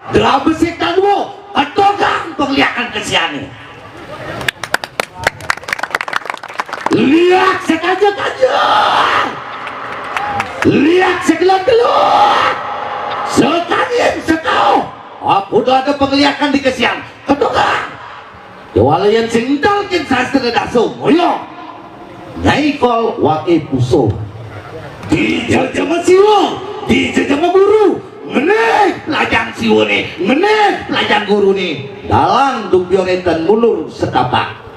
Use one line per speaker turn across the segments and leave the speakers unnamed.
Dah besik tanmu, ketogang penglihakan kesiannya. Lihat sekaja-kaja, lihat segelat-gelut, sekangin sekau. Aku dah ada penglihakan di kesian, ketogang. Jawalayan singdal kin sastra daso, moyo. Nyai kol wake puso. Di jajama siwa, di jajama guru. Meneh pelajang siwa nih, meneh pelajang guru nih. Dalang dubioretan mulur setapak.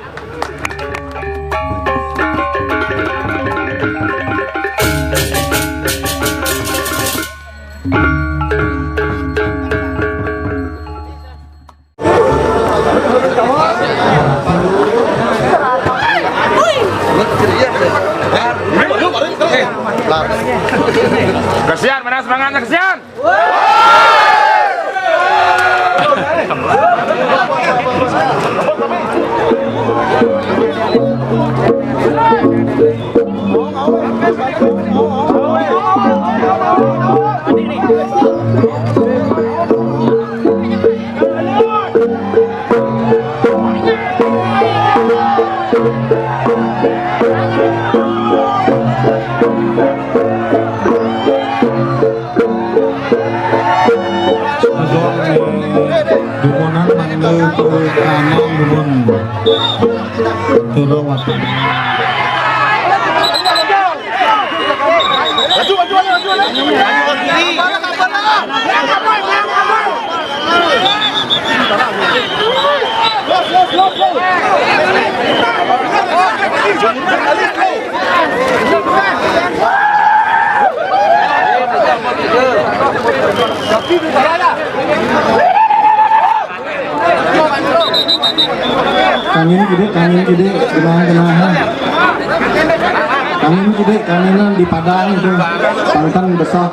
Kesian, mana semangatnya kesian?
Dukunan manggil ke kanan dukun terlewat. Kangin gede, kenang-kenangan. Kangin gede, kanginan di Padang itu, Pantan besar.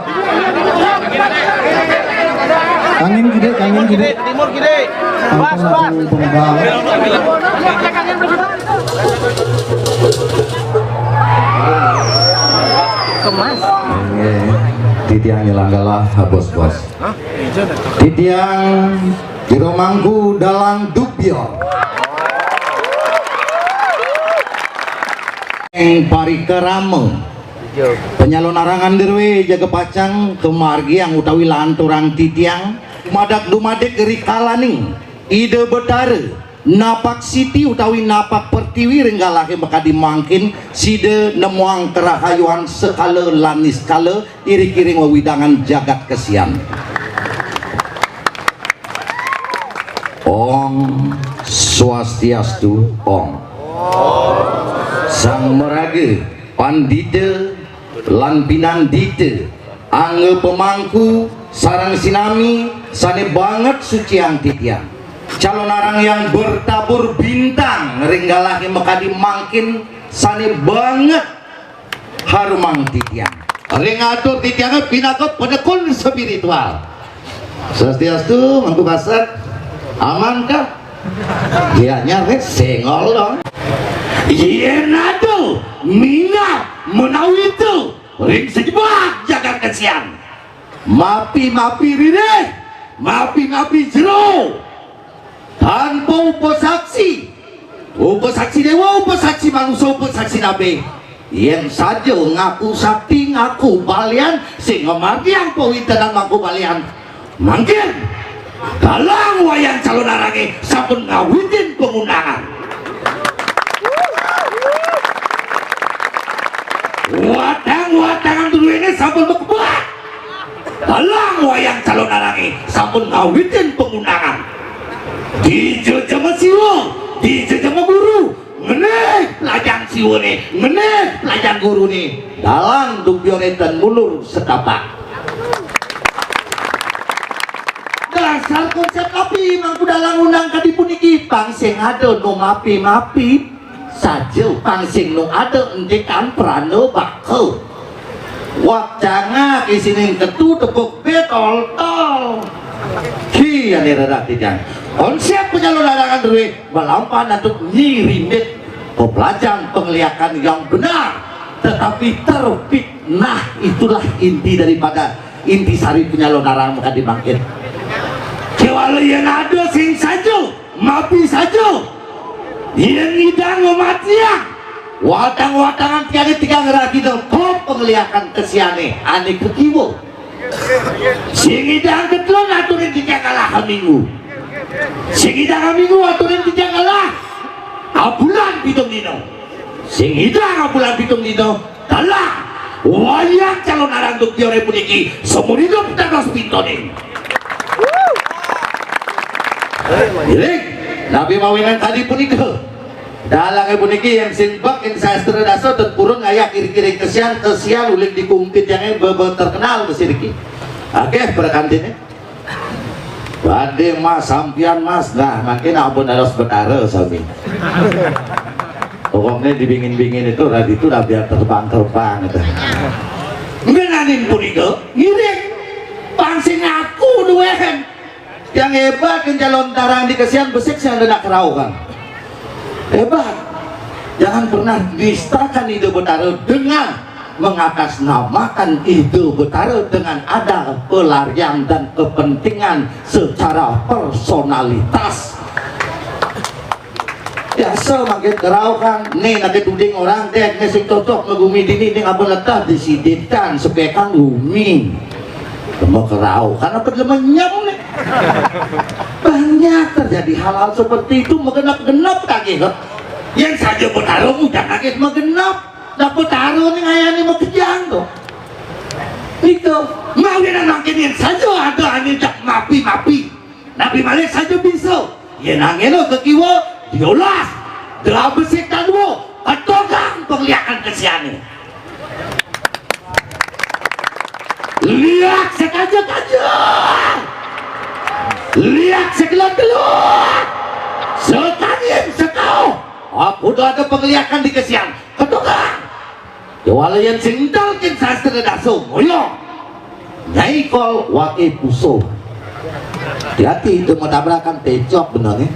Kangin gede.
Timur gede.
Pantan lagi penggal.
Kemas. Titiang nyelanggalah bos-bos. Titiang di romangku dalang dubio. Yang pari keramo penyalon arangan derwe jaga pacang kemargi yang utawi lanturang titiang madak dumadek geri kalaning ide betare napak siti utawi napak pertiwi renggalahe maka dimangkin side nemuang kerahayuan sekala lanis kala iri-kiring wewidangan jagat kesian. Om Swastiastu Om. Sang merage pandita lan pinandita angge pemangku sarang sinami sane banget suciang titiang calon arang yang bertabur bintang ringgalahi mekadi mangkin sane banget harumang titiang ringatur titiangnya pinaka penekun spiritual. Swastiastu mangku kasar aman kah? Dia nyarek sengol dong. Iya nado minat menawi itu ring sejebak jaga kesian mapi rire mapi jero tanpa upasaksi dewa upasaksi manusia upasaksi nabi yang saja ngaku sakti ngaku balian sehingga mati yang powintenan ngaku balian mungkin dalam wayang calon arange sampun ngawitin pengundangan. Wadangan dulu ini sampun bekebak dalam wayang calon arange sampun ngawitin pengundangan di jejama siwa di jejama guru meneh pelajang siwa nih meneh pelajang guru nih dalam dubioretan mulur setapak dasar konsep api mangku dalang undang kadipuniki pangsing ada no mapi saja pangsing no ada endekan prano bakal wajanga kisinin ketu tepuk betol tol kian rada tidak konsep penyalur larangan duwe melampau untuk nyirimit pelajaran penglihakan yang benar tetapi terfitnah. Itulah inti daripada inti sari penyalur larangan maka dibangkit Walau yang ada sing saja, mapi saja. Yang hidang mematiak. Watang-watangan tiga ngeragi kau penglihakan kesiane ane kekiwo. Sing hidang ketelon aturin tiga kalah minggu. Sing hidang minggu aturin tiga kalah. Abulan pitung dino. Sing hidang abulan pitung dino kalah. Wayang calon arang duk diore puniki seumur hidup terus pintoning. Giling, Nabi mawingan tadi punika. Dalang puniki yang sinbak yang sastra dasar dan purun ayak kiri-kiri kesian uling dikumpit yang terkenal kesiriki. Oke, berkantinnya. Bade mas, sampian mas, nah makin abon harus betara sami. Pokoknya dibingin-bingin itu tadi itu udah biar terbang gitu. Menanin punika, ngiring, pangsing aku duehen. Yang hebat kan calon tarang di kesian besik yang ada keraukan. Hebat, jangan pernah distakan ide betara dengan mengatasnamakan ide betara dengan ada pelarian dan kepentingan secara personalitas. Biasa makin keraukan nih nanti tuding orang dek ngesing cocok ngegumi dini nih ngapa letah disiditkan supaya kan gumi mau kerau karena perlemenyam nih banyak terjadi hal-hal seperti itu menggenap-genap kaki yang saja bertaruh udah kaget menggenap nah bertaruh nih ngayani mau kejang tuh itu mau yang nangkinin saja ada ini tak mapi Nabi Malik saja bisa ya nangin lo kekiwa diolah telah besikkan lo ketogang penglihakan kesiannya lihat sekaja-kaja lihat sekelot-kelot sekangin sekau aku udah ada penglihakan di kesian ketogang jawalayan singdal kin sastra daso moyo nyai kol wake puso hati-hati itu mentabrakan tecok benarnya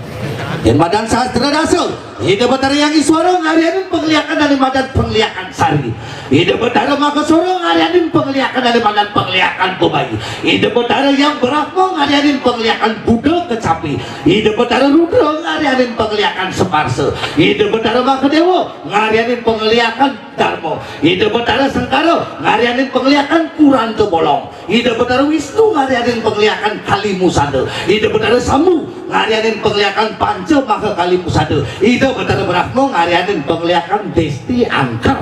yang badan sastra daso hidup betara yang iswaro ngarianin penglihakan dari badan penglihakan sari hidup betara maka sorong ngarianin penglihakan dari badan penglihakan bebayi hidup betara yang berakmo ngarianin penglihakan buddha kecapi hidup betara rudra ngarianin penglihakan separse hidup betara maka dewa ngarianin penglihakan darmo hidup betara sengkaro ngarianin penglihakan kuranto bolong hidup betara wisnu ngarianin penglihakan kalimusada hidup betara samu ngarianin penglihakan panca maka kalimusada hidup betara Brahmo ngarianin penglihakan desti angker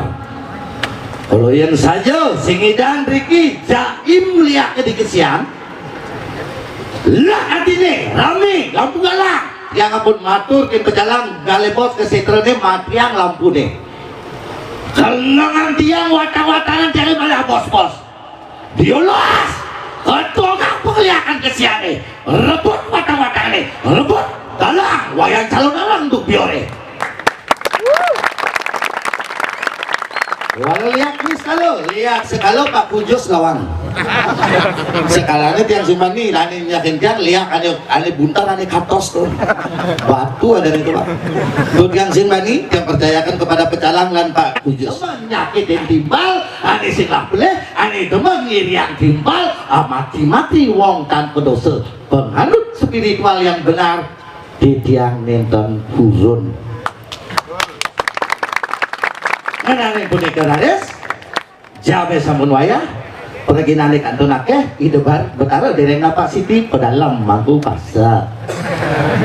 kalau yang saja singidan Riki jaim lihat ke di kesian lah artinya rame lampu galak yang apun matur ke pejalan galebos ke setrene matiang lampu nih kelengan tiang watang-watangan cari malah bos-bos diolas ketogang penglihakan kesian nih rebut watang-watangan nih rebut galang wayang calon alang untuk biore walau lihat nih lihat sekalo Pak Kujus lawan sekalanya tiang simpan nih lani yakin tiang lihat ane buntar ane katos tuh batu ada itu Pak tuh tiang simpan nih yang percayakan kepada pecalang dan Pak Kujus nyakitin timbal ane silah boleh ane demang yang timbal mati-mati wong tanpa dosa penganut spiritual yang benar di tiang nonton burun nganane punika rades jabe sampun wayah pergi nane kantun akeh idebar betara dereng napa siti pedalam mangku pasa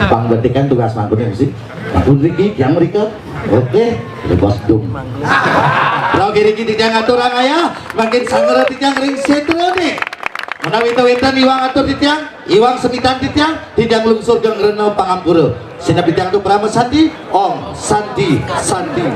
pangbetikan tugas mangkune musik mangkun riki yang mereka oke lebos dum kalau kiri-kiri tiang aturan ayah makin sangera tiang ring setro nih Menawita-wita iwang atur titiang, iwang semitan titiang, tidak lungsur gang renau pangampura. Sinapi tiang tu Brahma Sandi, Om Sandi Sandi.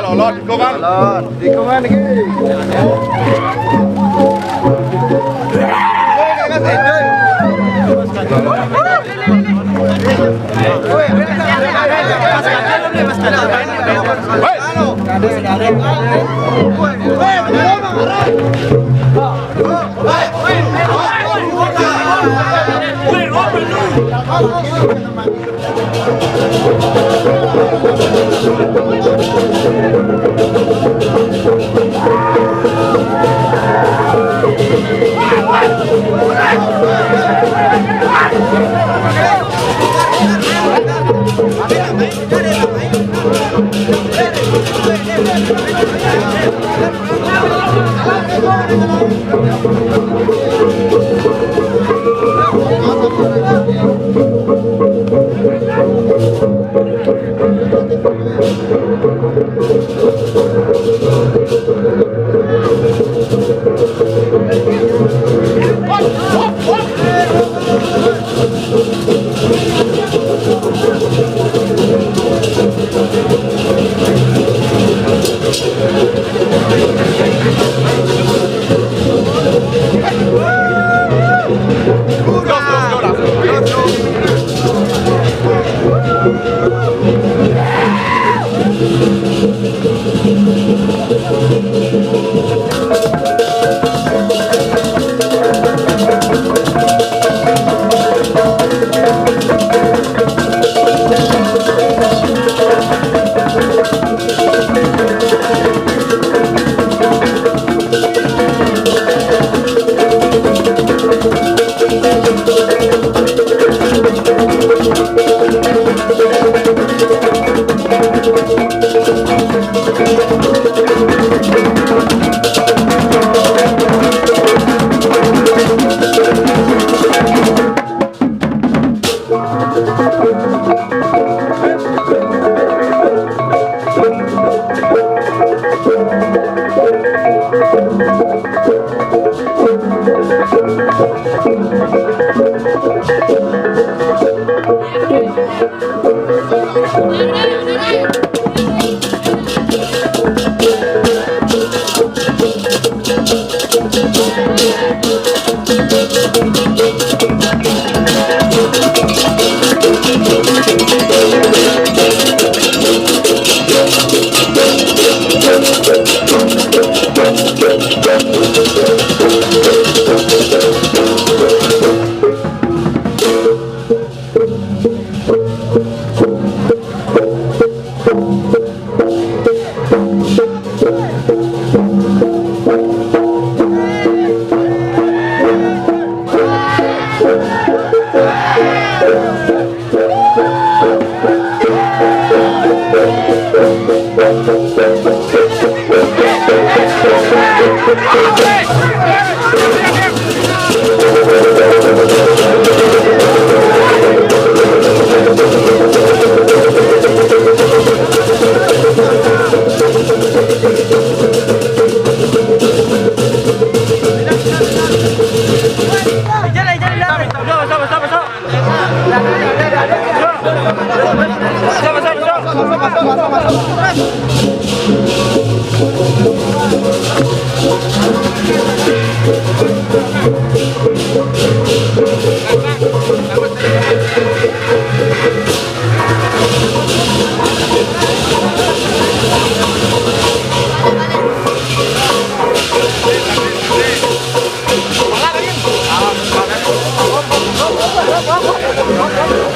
Lolot, tikungan lagi.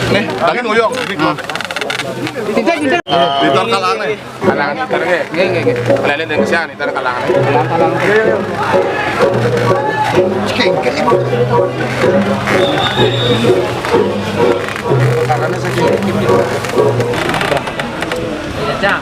Nih, lagi nguyok. Dito kalang nih.
Kalangan ni targe. Nge. Palalim din siya ni tar kalangan ni. Kalangan sa kip. Ya.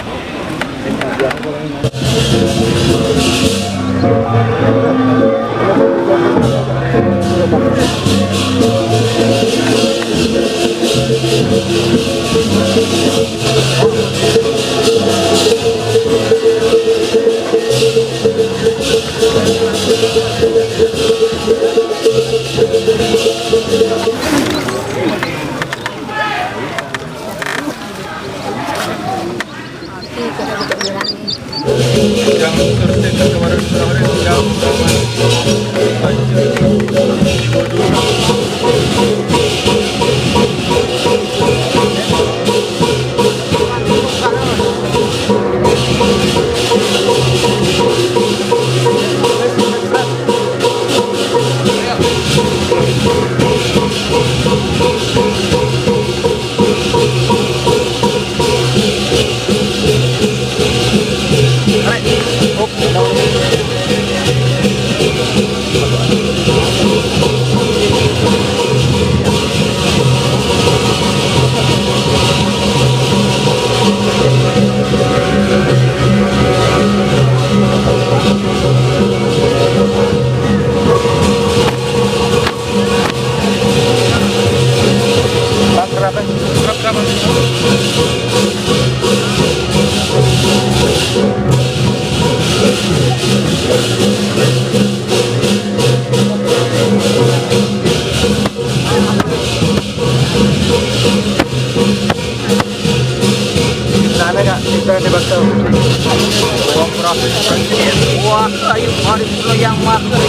Wah, kayu hari pulo yang maker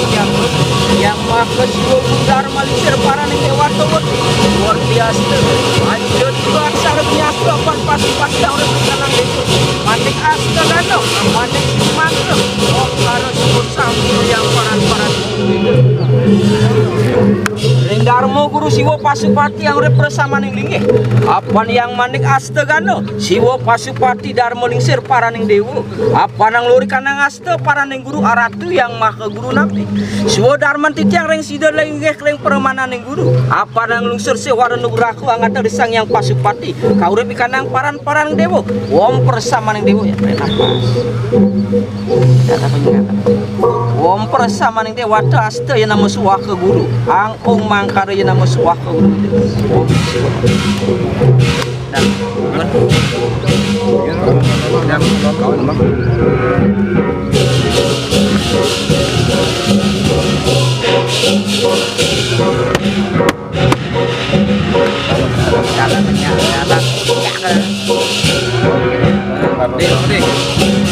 yang maker siwo dharma lisir parang dewato luar biasa. Anjir itu aksara biasa pasti orang sekarang itu. Manik asta dano, manik maker. Oh, harus sebut sambil yang paran-paran. Darmo guru siwo pasupati yang urip bersama ning linge. Apan yang manik astegano siwo pasupati darmo lingsir paraning dewo. Apa nang lori kanang aste paraning guru aratu yang maka guru nabi. Siwo darman titiang reng sida linge reng permanan ning guru. Apa nang lungsir sewara nugraku angata desang yang pasupati. Kau urip kanang paran dewo. Wom bersama ning dewo ya napas. Ya tapi wom bersama ning dewa aste yang nama suwaka guru. Angkong mangkara yang nama suwaka guru. Dan kawan bang.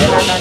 Jalan.